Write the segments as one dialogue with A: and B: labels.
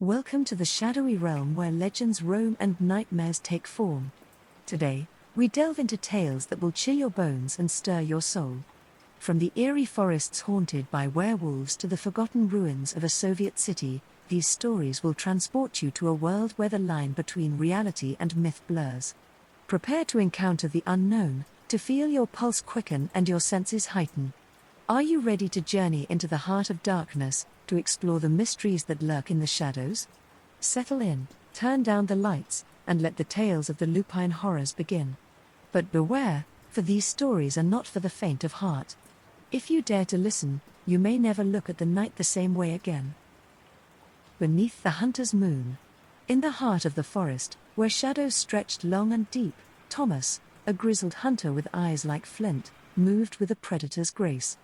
A: Welcome to the shadowy realm where legends roam and nightmares take form. Today, we delve into tales that will chill your bones and stir your soul. From the eerie forests haunted by werewolves to the forgotten ruins of a Soviet city, these stories will transport you to a world where the line between reality and myth blurs. Prepare to encounter the unknown, to feel your pulse quicken and your senses heighten. Are you ready to journey into the heart of darkness, to explore the mysteries that lurk in the shadows? Settle in, turn down the lights, and let the tales of the lupine horrors begin. But beware, for these stories are not for the faint of heart. If you dare to listen, you may never look at the night the same way again. Beneath the hunter's moon. In the heart of the forest, where shadows stretched long and deep, Thomas, a grizzled hunter with eyes like flint, moved with a predator's grace.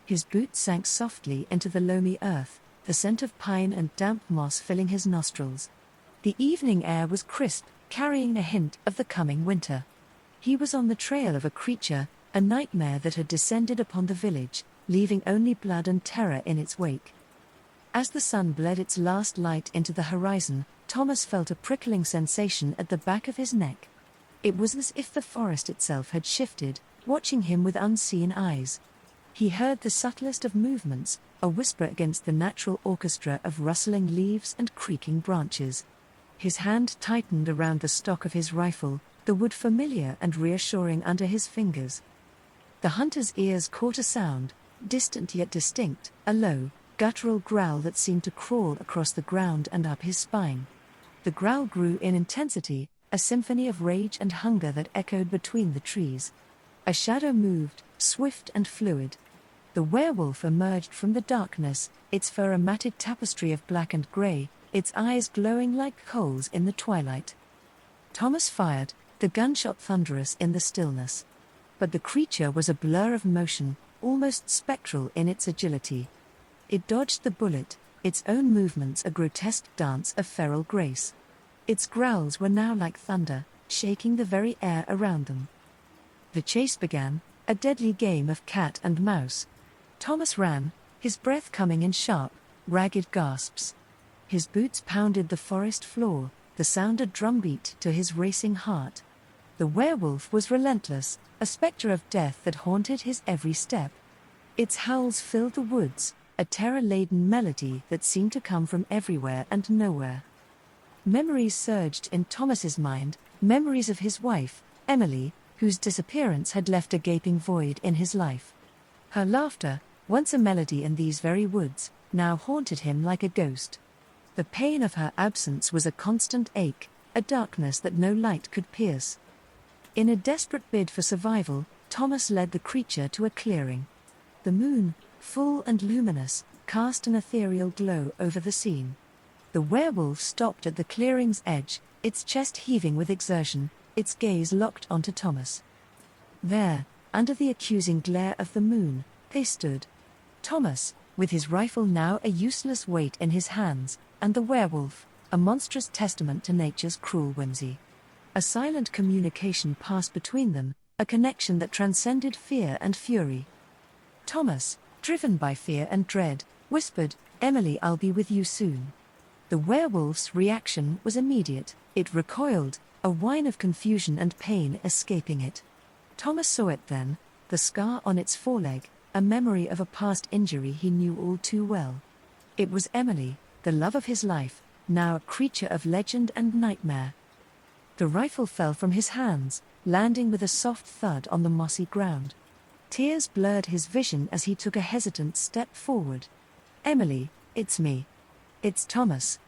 A: His boots sank softly into the loamy earth, the scent of pine and damp moss filling his nostrils. The evening air was crisp, carrying a hint of the coming winter. He was on the trail of a creature, a nightmare that had descended upon the village, leaving only blood and terror in its wake. As the sun bled its last light into the horizon, Thomas felt a prickling sensation at the back of his neck. It was as if the forest itself had shifted, watching him with unseen eyes. He heard the subtlest of movements, a whisper against the natural orchestra of rustling leaves and creaking branches. His hand tightened around the stock of his rifle, the wood familiar and reassuring under his fingers. The hunter's ears caught a sound, distant yet distinct, a low, guttural growl that seemed to crawl across the ground and up his spine. The growl grew in intensity, a symphony of rage and hunger that echoed between the trees. A shadow moved, swift and fluid. The werewolf emerged from the darkness, its fur a matted tapestry of black and grey, its eyes glowing like coals in the twilight. Thomas fired, the gunshot thunderous in the stillness. But the creature was a blur of motion, almost spectral in its agility. It dodged the bullet, its own movements a grotesque dance of feral grace. Its growls were now like thunder, shaking the very air around them. The chase began, a deadly game of cat and mouse. Thomas ran, his breath coming in sharp, ragged gasps. His boots pounded the forest floor, the sound a drumbeat to his racing heart. The werewolf was relentless, a spectre of death that haunted his every step. Its howls filled the woods, a terror-laden melody that seemed to come from everywhere and nowhere. Memories surged in Thomas's mind, memories of his wife, Emily, whose disappearance had left a gaping void in his life. Her laughter, once a melody in these very woods, now haunted him like a ghost. The pain of her absence was a constant ache, a darkness that no light could pierce. In a desperate bid for survival, Thomas led the creature to a clearing. The moon, full and luminous, cast an ethereal glow over the scene. The werewolf stopped at the clearing's edge, its chest heaving with exertion, its gaze locked onto Thomas. There, under the accusing glare of the moon, they stood. Thomas, with his rifle now a useless weight in his hands, and the werewolf, a monstrous testament to nature's cruel whimsy. A silent communication passed between them, a connection that transcended fear and fury. Thomas, driven by fear and dread, whispered, "Emily, I'll be with you soon." The werewolf's reaction was immediate. It recoiled, a whine of confusion and pain escaping it. Thomas saw it then, the scar on its foreleg, a memory of a past injury he knew all too well. It was Emily, the love of his life, now a creature of legend and nightmare. The rifle fell from his hands, landing with a soft thud on the mossy ground. Tears blurred his vision as he took a hesitant step forward. "Emily, it's me. It's Thomas."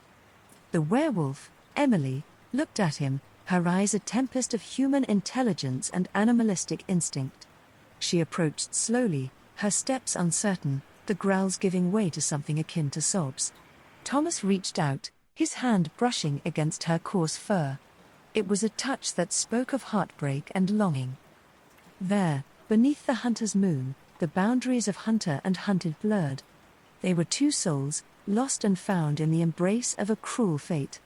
A: The werewolf, Emily, looked at him, her eyes a tempest of human intelligence and animalistic instinct. She approached slowly, her steps uncertain, the growls giving way to something akin to sobs. Thomas reached out, his hand brushing against her coarse fur. It was a touch that spoke of heartbreak and longing. There, beneath the hunter's moon, the boundaries of hunter and hunted blurred. They were two souls, lost and found in the embrace of a cruel fate.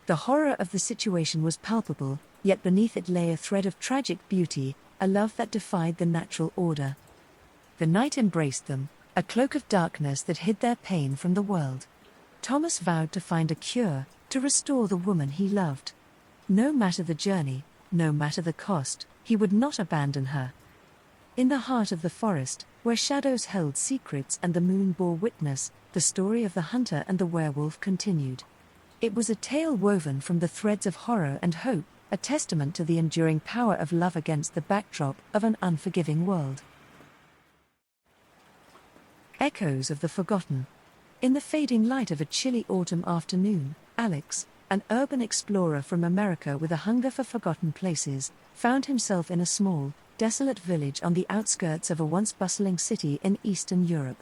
A: The horror of the situation was palpable, yet beneath it lay a thread of tragic beauty, a love that defied the natural order. The night embraced them, a cloak of darkness that hid their pain from the world. Thomas vowed to find a cure, to restore the woman he loved. No matter the journey, no matter the cost, he would not abandon her. In the heart of the forest, where shadows held secrets and the moon bore witness, the story of the hunter and the werewolf continued. It was a tale woven from the threads of horror and hope, a testament to the enduring power of love against the backdrop of an unforgiving world. Echoes of the Forgotten. In the fading light of a chilly autumn afternoon, Alex, an urban explorer from America with a hunger for forgotten places, found himself in a small, desolate village on the outskirts of a once bustling city in Eastern Europe.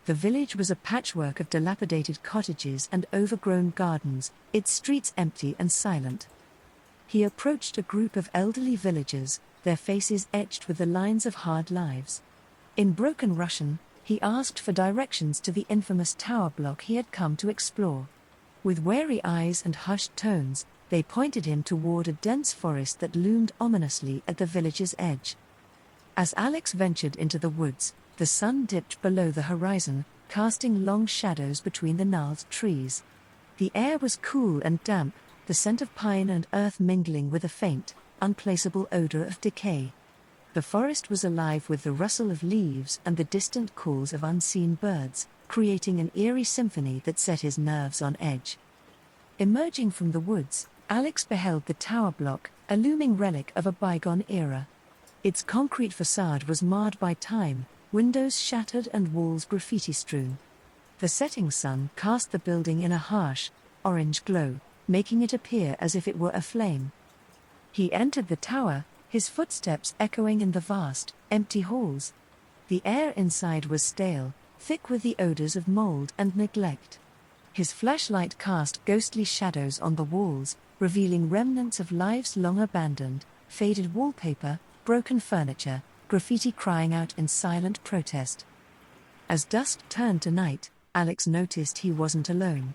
A: The village was a patchwork of dilapidated cottages and overgrown gardens, its streets empty and silent. He approached a group of elderly villagers, their faces etched with the lines of hard lives. In broken Russian, he asked for directions to the infamous tower block he had come to explore. With wary eyes and hushed tones, they pointed him toward a dense forest that loomed ominously at the village's edge. As Alex ventured into the woods, the sun dipped below the horizon, casting long shadows between the gnarled trees. The air was cool and damp, the scent of pine and earth mingling with a faint, unplaceable odor of decay. The forest was alive with the rustle of leaves and the distant calls of unseen birds, creating an eerie symphony that set his nerves on edge. Emerging from the woods, Alex beheld the tower block, a looming relic of a bygone era. Its concrete facade was marred by time, windows shattered and walls graffiti-strewn. The setting sun cast the building in a harsh, orange glow, making it appear as if it were aflame. He entered the tower, his footsteps echoing in the vast, empty halls. The air inside was stale, thick with the odors of mold and neglect. His flashlight cast ghostly shadows on the walls, revealing remnants of lives long abandoned, faded wallpaper, broken furniture, graffiti crying out in silent protest. As dusk turned to night, Alex noticed he wasn't alone.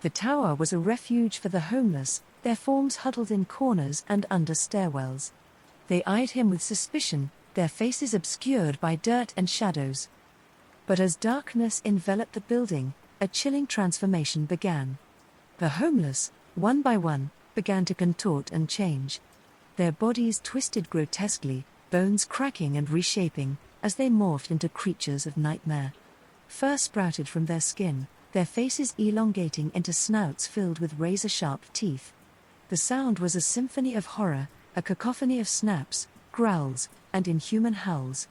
A: The tower was a refuge for the homeless, their forms huddled in corners and under stairwells. They eyed him with suspicion, their faces obscured by dirt and shadows. But as darkness enveloped the building, a chilling transformation began. The homeless, one by one, began to contort and change. Their bodies twisted grotesquely, bones cracking and reshaping, as they morphed into creatures of nightmare. Fur sprouted from their skin, their faces elongating into snouts filled with razor-sharp teeth. The sound was a symphony of horror, a cacophony of snaps, growls, and inhuman howls.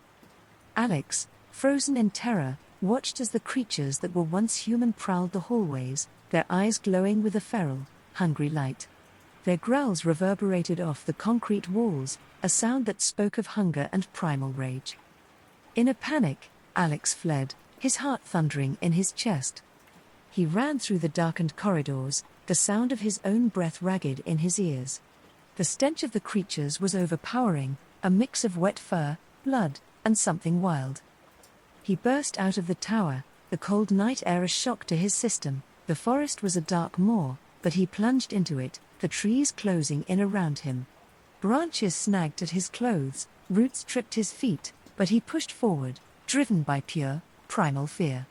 A: Alex, frozen in terror, watched as the creatures that were once human prowled the hallways, their eyes glowing with a feral, hungry light. Their growls reverberated off the concrete walls, a sound that spoke of hunger and primal rage. In a panic, Alex fled, his heart thundering in his chest. He ran through the darkened corridors, the sound of his own breath ragged in his ears. The stench of the creatures was overpowering, a mix of wet fur, blood, and something wild. He burst out of the tower, the cold night air a shock to his system. The forest was a dark maw, but he plunged into it, the trees closing in around him. Branches snagged at his clothes, roots tripped his feet, but he pushed forward, driven by pure, primal fear.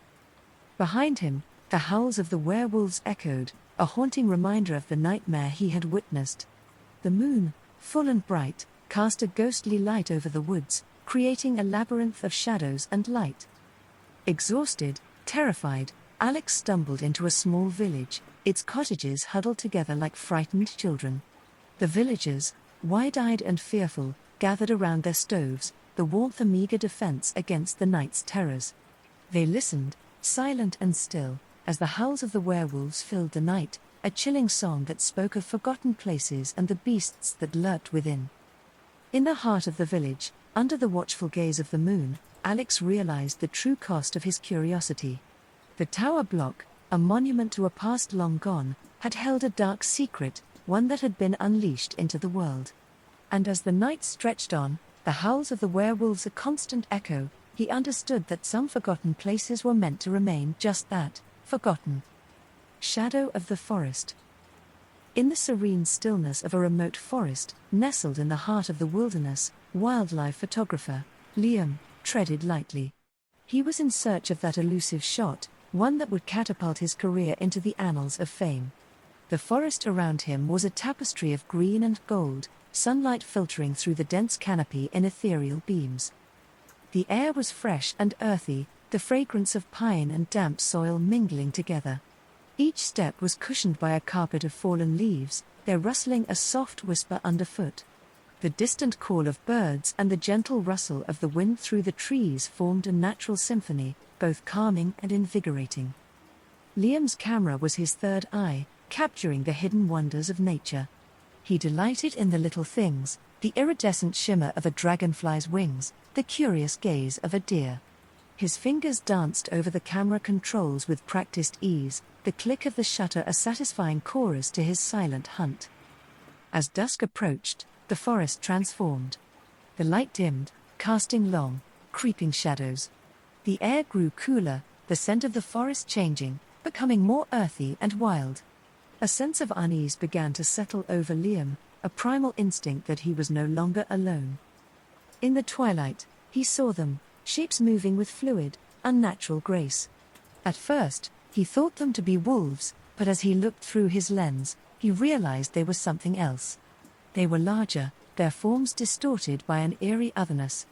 A: Behind him, the howls of the werewolves echoed, a haunting reminder of the nightmare he had witnessed. The moon, full and bright, cast a ghostly light over the woods, creating a labyrinth of shadows and light. Exhausted, terrified, Alex stumbled into a small village, its cottages huddled together like frightened children. The villagers, wide-eyed and fearful, gathered around their stoves, the warmth a meager defense against the night's terrors. They listened, silent and still, as the howls of the werewolves filled the night, a chilling song that spoke of forgotten places and the beasts that lurked within. In the heart of the village, under the watchful gaze of the moon, Alex realized the true cost of his curiosity. The tower block, a monument to a past long gone, had held a dark secret, one that had been unleashed into the world. And as the night stretched on, the howls of the werewolves a constant echo, he understood that some forgotten places were meant to remain just that, forgotten. Shadow of the forest. In the serene stillness of a remote forest, nestled in the heart of the wilderness, wildlife photographer Liam treaded lightly. He was in search of that elusive shot, one that would catapult his career into the annals of fame. The forest around him was a tapestry of green and gold, sunlight filtering through the dense canopy in ethereal beams. The air was fresh and earthy, the fragrance of pine and damp soil mingling together. Each step was cushioned by a carpet of fallen leaves, their rustling a soft whisper underfoot. The distant call of birds and the gentle rustle of the wind through the trees formed a natural symphony, both calming and invigorating. Liam's camera was his third eye, capturing the hidden wonders of nature. He delighted in the little things, the iridescent shimmer of a dragonfly's wings, the curious gaze of a deer. His fingers danced over the camera controls with practiced ease, the click of the shutter a satisfying chorus to his silent hunt. As dusk approached, the forest transformed. The light dimmed, casting long, creeping shadows. The air grew cooler, the scent of the forest changing, becoming more earthy and wild. A sense of unease began to settle over Liam, a primal instinct that he was no longer alone. In the twilight, he saw them, shapes moving with fluid, unnatural grace. At first, he thought them to be wolves, but as he looked through his lens, he realized they were something else. They were larger, their forms distorted by an eerie otherness.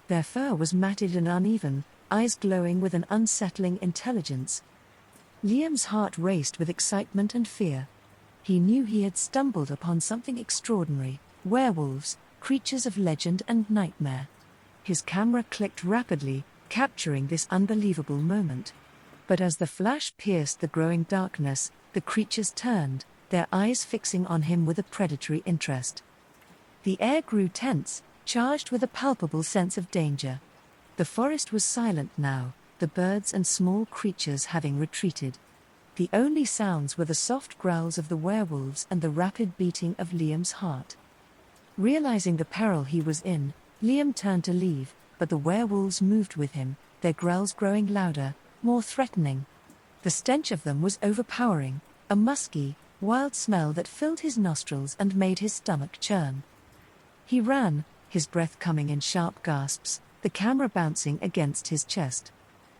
A: Their fur was matted and uneven, eyes glowing with an unsettling intelligence. Liam's heart raced with excitement and fear. He knew he had stumbled upon something extraordinary, werewolves, creatures of legend and nightmare. His camera clicked rapidly, capturing this unbelievable moment. But as the flash pierced the growing darkness, the creatures turned, their eyes fixing on him with a predatory interest. The air grew tense, charged with a palpable sense of danger. The forest was silent now, the birds and small creatures having retreated. The only sounds were the soft growls of the werewolves and the rapid beating of Liam's heart. Realizing the peril he was in, Liam turned to leave, but the werewolves moved with him, their growls growing louder, more threatening. The stench of them was overpowering, a musky, wild smell that filled his nostrils and made his stomach churn. He ran, his breath coming in sharp gasps, the camera bouncing against his chest.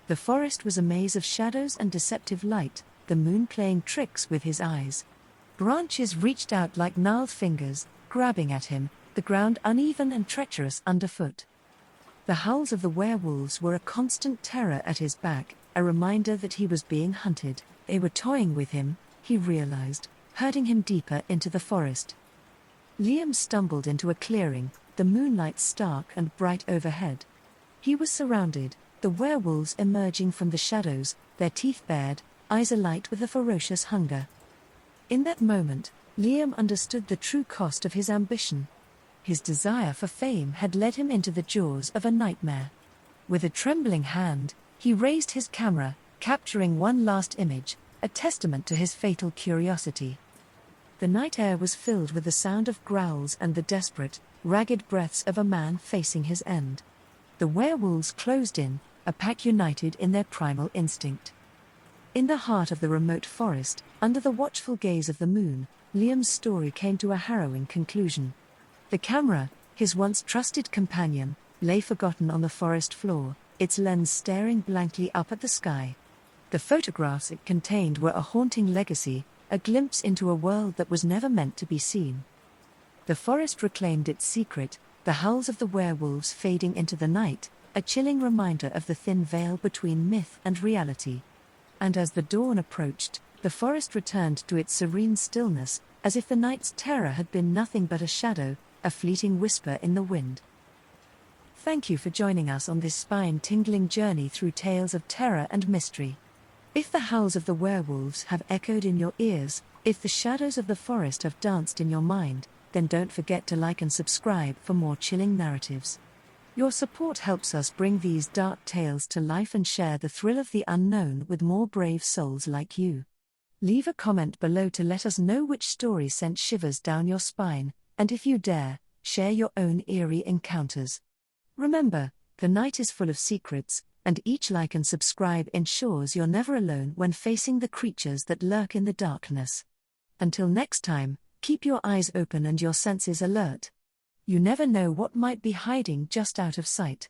A: The forest was a maze of shadows and deceptive light, the moon playing tricks with his eyes. Branches reached out like gnarled fingers, grabbing at him, the ground uneven and treacherous underfoot. The howls of the werewolves were a constant terror at his back, a reminder that he was being hunted. They were toying with him, he realized, herding him deeper into the forest. Liam stumbled into a clearing, the moonlight stark and bright overhead. He was surrounded, the werewolves emerging from the shadows, their teeth bared, eyes alight with a ferocious hunger. In that moment, Liam understood the true cost of his ambition. His desire for fame had led him into the jaws of a nightmare. With a trembling hand, he raised his camera, capturing one last image, a testament to his fatal curiosity. The night air was filled with the sound of growls and the desperate, ragged breaths of a man facing his end. The werewolves closed in, a pack united in their primal instinct. In the heart of the remote forest, under the watchful gaze of the moon, Liam's story came to a harrowing conclusion. The camera, his once trusted companion, lay forgotten on the forest floor, its lens staring blankly up at the sky. The photographs it contained were a haunting legacy, a glimpse into a world that was never meant to be seen. The forest reclaimed its secret, the howls of the werewolves fading into the night, a chilling reminder of the thin veil between myth and reality. And as the dawn approached, the forest returned to its serene stillness, as if the night's terror had been nothing but a shadow, a fleeting whisper in the wind. Thank you for joining us on this spine-tingling journey through tales of terror and mystery. If the howls of the werewolves have echoed in your ears, if the shadows of the forest have danced in your mind, then don't forget to like and subscribe for more chilling narratives. Your support helps us bring these dark tales to life and share the thrill of the unknown with more brave souls like you. Leave a comment below to let us know which story sent shivers down your spine, and if you dare, share your own eerie encounters. Remember, the night is full of secrets, and each like and subscribe ensures you're never alone when facing the creatures that lurk in the darkness. Until next time, keep your eyes open and your senses alert. You never know what might be hiding just out of sight.